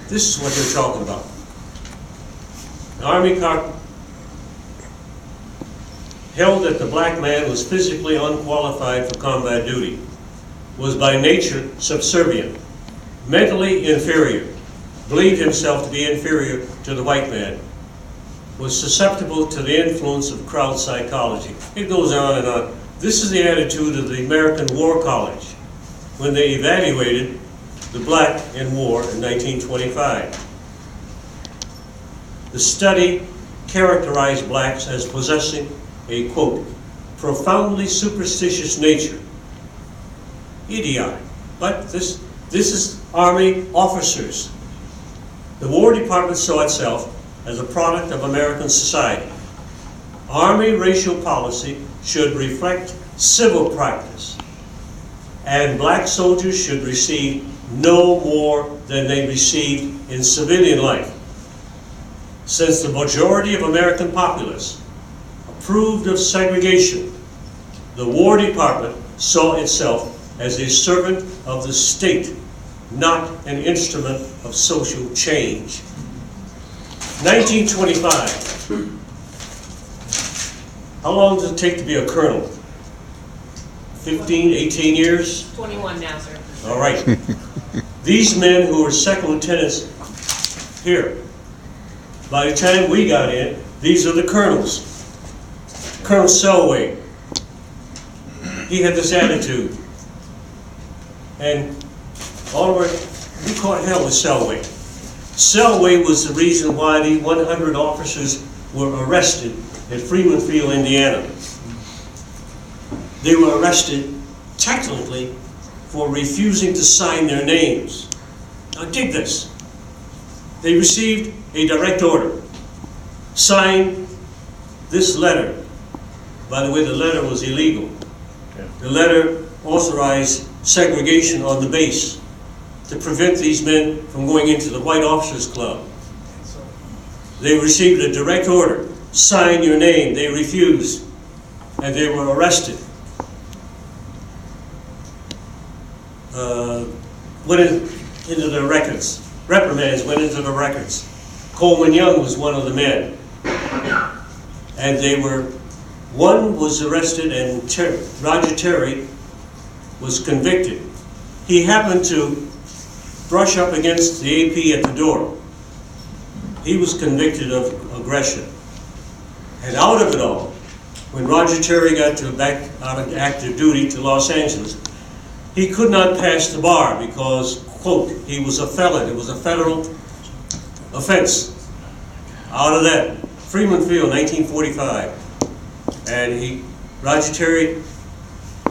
This is what they're talking about. The Army held that the black man was physically unqualified for combat duty, was by nature subservient, mentally inferior, believed himself to be inferior to the white man, was susceptible to the influence of crowd psychology. It goes on and on. This is the attitude of the American War College when they evaluated the black in war in 1925. The study characterized blacks as possessing a, quote, profoundly superstitious nature. Idiotic. But this is Army officers. The War Department saw itself as a product of American society. Army racial policy should reflect civil practice, and black soldiers should receive no more than they received in civilian life. Since the majority of American populace approved of segregation, the War Department saw itself as a servant of the state, not an instrument of social change. 1925. How long does it take to be a colonel? 15, 18 years? 21 now, sir. All right. These men who were second lieutenants here, by the time we got in, these are the colonels. Colonel Selway, he had this attitude. And all of our, we caught hell with Selway. Selway was the reason why the 100 officers were arrested at Freeman Field, Indiana. They were arrested technically for refusing to sign their names. Now dig this. They received a direct order. Sign this letter. By the way, the letter was illegal. The letter authorized segregation on the base to prevent these men from going into the White Officers Club. They received a direct order. Sign your name. They refused, and they were arrested. Went into their records. Reprimands went into the records. Coleman Young was one of the men. And they were, one was arrested and Roger Terry was convicted. He happened to brush up against the AP at the door. He was convicted of aggression. And out of it all, when Roger Terry got back out of active duty to Los Angeles, he could not pass the bar because, quote, he was a felon. It was a federal offense. Out of that, Freeman Field, 1945. And Roger Terry,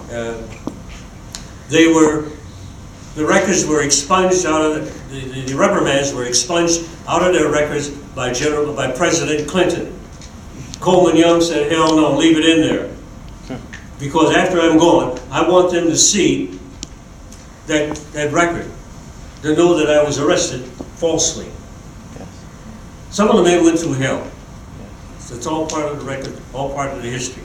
the records were expunged out of, the reprimands were expunged out of their records by President Clinton. Coleman Young said, hell no, leave it in there. Because after I'm gone, I want them to see that record, to know that I was arrested falsely. Some of the men went through hell. So it's all part of the record, all part of the history.